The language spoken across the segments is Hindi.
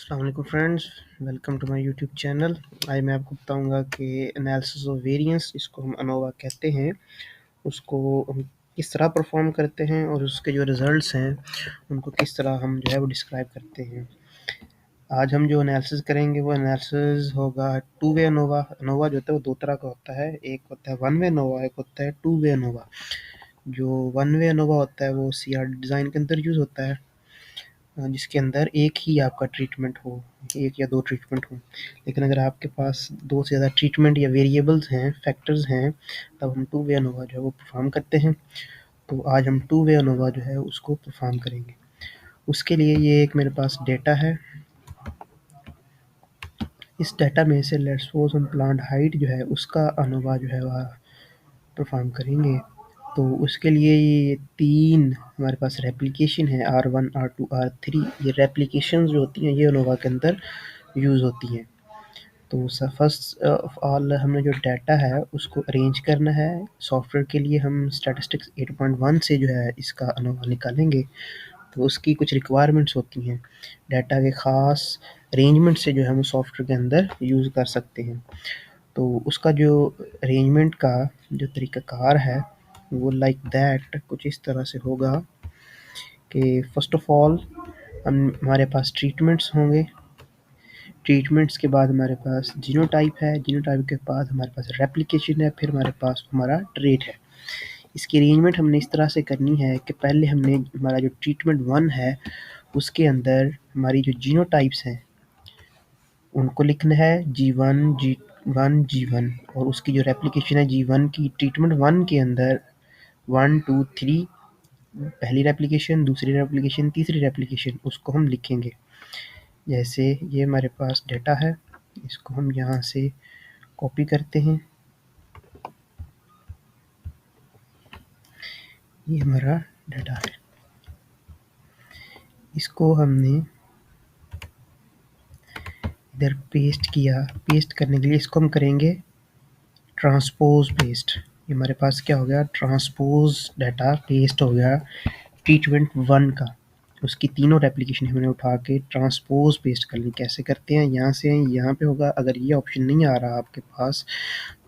अस्सलाम वालेकुम friends, welcome to my YouTube channel. आज मैं आपको बताऊंगा कि एनालिसिस ऑफ वेरिएंस, इसको हम अनोवा कहते हैं, उसको हम किस तरह परफॉर्म करते हैं और उसके जो रिज़ल्ट्स हैं उनको किस तरह हम जो है वो डिस्क्राइब करते हैं। आज हम जो एनालिसिस करेंगे वो एनालिसिस होगा टू वे अनोवा। अनोवा जो होता है वो दो तरह का होता है, एक होता है वन वे अनोवा, एक होता है टू वे अनोवा। जो वन वे अनोवा होता है वो सी आर डिज़ाइन के अंदर यूज़ होता है, जिसके अंदर एक ही आपका ट्रीटमेंट हो, एक या दो ट्रीटमेंट हो। लेकिन अगर आपके पास दो से ज़्यादा ट्रीटमेंट या वेरिएबल्स हैं, फैक्टर्स हैं, तब हम टू वे अनोवा जो है वो परफॉर्म करते हैं। तो आज हम टू वे अनोवा जो है उसको परफॉर्म करेंगे। उसके लिए ये एक मेरे पास डेटा है। इस डेटा में से लेट्स सपोज हम प्लांट हाइट जो है उसका अनोवा जो है वह परफॉर्म करेंगे। तो उसके लिए ये तीन हमारे पास रेप्लिकेशन है, R1, R2, R3। ये रेप्लिकेशन जो होती हैं ये अनोवा के अंदर यूज़ होती हैं। तो फर्स्ट ऑफ ऑल हमें जो डाटा है उसको अरेंज करना है। सॉफ्टवेयर के लिए हम स्टैटिस्टिक्स 8.1 से जो है इसका अनोवा निकालेंगे। तो उसकी कुछ रिक्वायरमेंट्स होती हैं, डाटा के ख़ास अरेंजमेंट से जो है हम सॉफ्टवेयर के अंदर यूज़ कर सकते हैं। तो उसका जो अरेंजमेंट का जो तरीक़ाकार है वो लाइक दैट कुछ इस तरह से होगा कि फ़र्स्ट ऑफ ऑल हमारे पास ट्रीटमेंट्स होंगे। ट्रीटमेंट्स के बाद हमारे पास जीनोटाइप है, जीनोटाइप के बाद हमारे पास रेप्लिकेशन है, फिर हमारे पास हमारा ट्रेट है। इसकी अरेंजमेंट हमने इस तरह से करनी है कि पहले हमने हमारा जो ट्रीटमेंट 1 है उसके अंदर हमारी जो जीनोटाइप्स हैं उनको लिखना है G1, G1, G1, और उसकी जो रेप्लिकेशन है G1 की ट्रीटमेंट 1 के अंदर 1, 2, 3 पहली रेप्लिकेशन, दूसरी रेप्लिकेशन, तीसरी रेप्लिकेशन उसको हम लिखेंगे। जैसे ये हमारे पास डेटा है, इसको हम यहाँ से कॉपी करते हैं। ये हमारा डाटा है, इसको हमने इधर पेस्ट किया। पेस्ट करने के लिए इसको हम करेंगे ट्रांसपोज पेस्ट। ये हमारे पास क्या हो गया, ट्रांसपोज डाटा पेस्ट हो गया ट्रीटमेंट 1 का। उसकी तीनों रेप्लिकेशन हमने उठा के ट्रांसपोज पेस्ट कर ली। कैसे करते हैं, यहाँ से यहाँ पे होगा। अगर ये ऑप्शन नहीं आ रहा आपके पास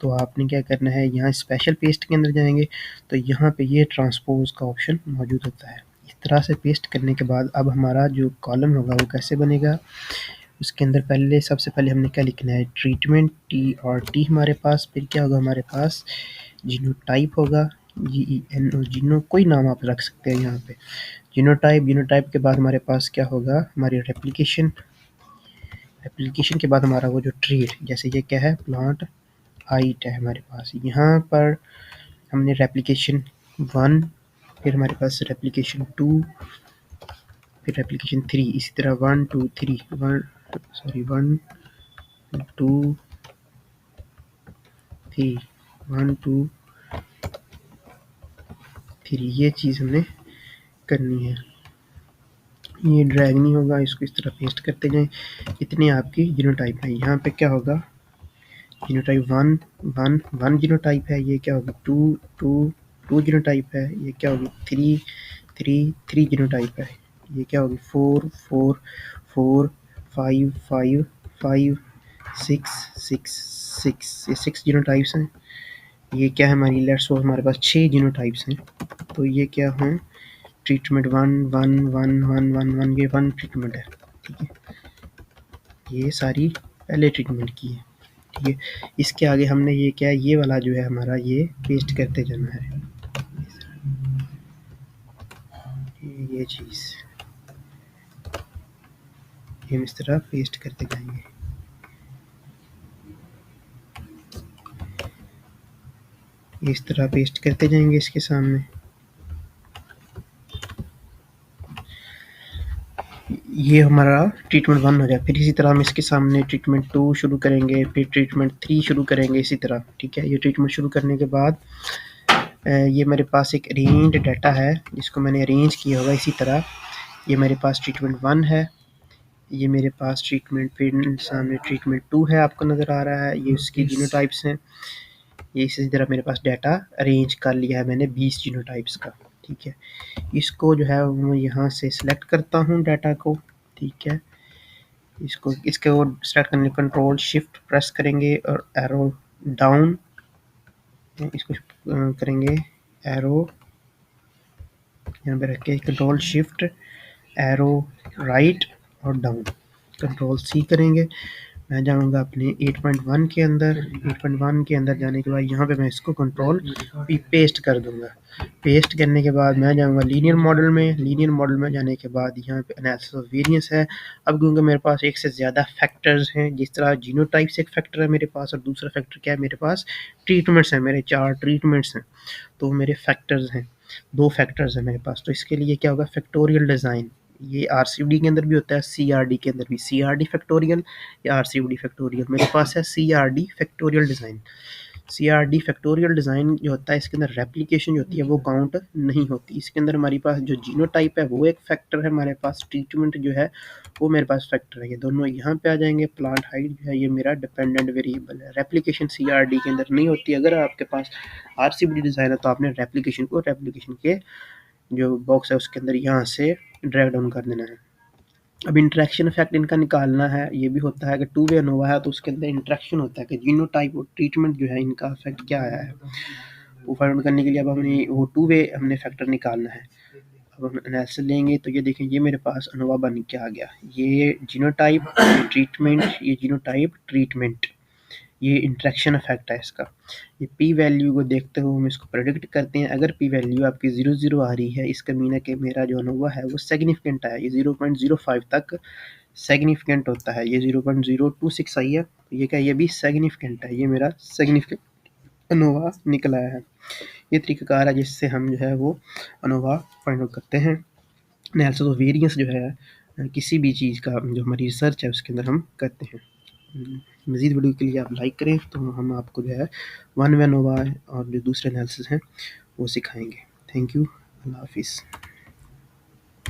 तो आपने क्या करना है, यहाँ स्पेशल पेस्ट के अंदर जाएंगे तो यहाँ पे ये ट्रांसपोज का ऑप्शन मौजूद होता है। इस तरह से पेस्ट करने के बाद अब हमारा जो कॉलम होगा वो कैसे बनेगा, उसके अंदर पहले सबसे पहले हमने क्या लिखना है, ट्रीटमेंट टी और टी हमारे पास। फिर क्या होगा, हमारे पास जीनोटाइप होगा, GENO, जीनो कोई नाम आप रख सकते हैं यहाँ पे। जीनोटाइप, जीनोटाइप के बाद हमारे पास क्या होगा, हमारी रेप्लिकेशन। रेप्लिकेशन के बाद हमारा वो जो ट्रेट, जैसे ये क्या है, प्लांट हाइट है हमारे पास। यहाँ पर हमने रेप्लिकेशन 1, फिर हमारे पास रेप्लिकेशन 2, फिर रेप्लिकेशन 3, इसी तरह 1, 2, 3, 1, 2, 3, 1, 2, 3, ये चीज़ हमने करनी है। ये ड्रैग नहीं होगा, इसको इस तरह पेस्ट करते जाएं। इतने आपकी जीनोटाइप है। यहाँ पे क्या होगा, जीनोटाइप 1, 1, 1 जीनोटाइप है। ये क्या होगी, 2, 2, 2 जीनोटाइप है। ये क्या होगी, 3, 3, 3 जीनोटाइप है। ये क्या होगी, 4, 4, 4, 5, 5, 5, 6, 6, 6, ये 6 जीनोटाइप्स हैं। ये क्या है, हमारी लेट्स सपोज हमारे पास 6 जीनोटाइप्स हैं। तो ये क्या हैं, ट्रीटमेंट 1, 1, 1, 1, 1, 1, ये 1 ट्रीटमेंट है। ठीक है, ये सारी पहले ट्रीटमेंट की है। ठीक है, इसके आगे हमने ये क्या है, ये वाला जो है हमारा, ये पेस्ट करते जाना है। ये चीज़ हम इस तरह पेस्ट करते जाएंगे। इस तरह पेस्ट करते जाएंगे इसके सामने। ये हमारा ट्रीटमेंट 1 हो गया। फिर इसी तरह हम इसके सामने ट्रीटमेंट 2 शुरू करेंगे, फिर ट्रीटमेंट 3 शुरू करेंगे, इसी तरह। ठीक है, ये ट्रीटमेंट शुरू करने के बाद ये मेरे पास एक अरेंज्ड डाटा है जिसको मैंने अरेंज किया होगा इसी तरह। ये मेरे पास ट्रीटमेंट 1 है, ये मेरे पास ट्रीटमेंट, फिर सामने ट्रीटमेंट 2 है, आपको नज़र आ रहा है। ये उसकी जीनोटाइप्स हैं। ये इसी तरह मेरे पास डाटा अरेंज कर लिया है मैंने 20 जीनोटाइप्स का। ठीक है, इसको जो है मैं यहाँ से सिलेक्ट करता हूँ डाटा को। ठीक है, इसको इसके वो स्टार्ट करने कंट्रोल शिफ्ट प्रेस करेंगे और एरो डाउन, इसको करेंगे एरो यहाँ पे रख के कंट्रोल शिफ्ट एरो राइट और डाउन, कंट्रोल सी करेंगे। मैं जाऊंगा अपने 8.1 के अंदर, 8.1 के अंदर जाने के बाद यहाँ पे मैं इसको कंट्रोल पी पेस्ट कर दूंगा। पेस्ट करने के बाद मैं जाऊंगा लीनियर मॉडल में, लीनियर मॉडल में जाने के बाद यहाँ पे एनालिसिस ऑफ वेरिएंस है। अब क्योंकि मेरे पास एक से ज़्यादा फैक्टर्स हैं, जिस तरह जीनोटाइप्स एक फैक्टर है मेरे पास और दूसरा फैक्टर क्या है मेरे पास, ट्रीटमेंट्स हैं, मेरे 4 ट्रीटमेंट्स हैं, तो मेरे फैक्टर्स हैं, 2 फैक्टर्स हैं मेरे पास। तो इसके लिए क्या होगा, फैक्टोरियल डिज़ाइन, ये आरसीडी के अंदर भी होता है, सीआरडी के अंदर भी, सीआरडी फैक्टोरियल या आरसीडी फैक्टोरियल, मेरे पास है CRD factorial design. CRD factorial design जो होता है इसके अंदर रेप्लिकेशन जो होती है वो काउंट नहीं होती। इसके अंदर हमारे पास जो जीनोटाइप है वो एक फैक्टर है, हमारे पास ट्रीटमेंट जो है वो मेरे पास फैक्टर है, ये दोनों यहाँ पे आ जाएंगे। प्लांट हाइट जो है ये मेरा डिपेंडेंट वेरिएबल है, रेप्लिकेशन सीआरडी के अंदर नहीं होती। अगर आपके पास आरसीबी डिज़ाइन है तो आपने रेप्लिकेशन को रेप्लिकेशन के जो बॉक्स है उसके अंदर यहाँ से ड्रैग डाउन कर देना है। अब इंटरेक्शन इफेक्ट इनका निकालना है, ये भी होता है कि टू वे अनोवा है तो उसके अंदर इंटरेक्शन होता है कि जीनोटाइप और ट्रीटमेंट जो है इनका इफेक्ट क्या आया है, वो फाइंड आउट करने के लिए अब हमने वो टू वे हमने फैक्टर निकालना है। अब हम एनालिसिस लेंगे तो ये देखें, ये मेरे पास अनोवा बन के आ गया, ये जीनोटाइप ट्रीटमेंट, ये जीनोटाइप ट्रीटमेंट, ये इंटरेक्शन इफेक्ट है इसका। ये पी वैल्यू को देखते हुए हम इसको प्रेडिक्ट करते हैं। अगर पी वैल्यू आपकी 0 आ रही है, इसका मीन है कि मेरा जो अनोवा है वो सिग्निफिकेंट है, ये 0.05 तक सिग्निफिकेंट होता है। ये 0.026 आई है, ये क्या, ये भी सिग्निफिकेंट है, ये मेरा सिग्निफिकेंट अनोवा निकला है। ये तरीकाकार है जिससे हम जो है वो अनोवा फाइंड आउट करते हैं। एनालिसिस ऑफ वेरिएंस जो है किसी भी चीज़ का जो हमारी रिसर्च है उसके अंदर हम करते हैं। मज़ीद वीडियो के लिए आप लाइक करें तो हम आपको जो है वन वे अनोवा और जो दूसरे एनालिसिस हैं वो सिखाएंगे। थैंक यू, अल्लाह हाफिज़।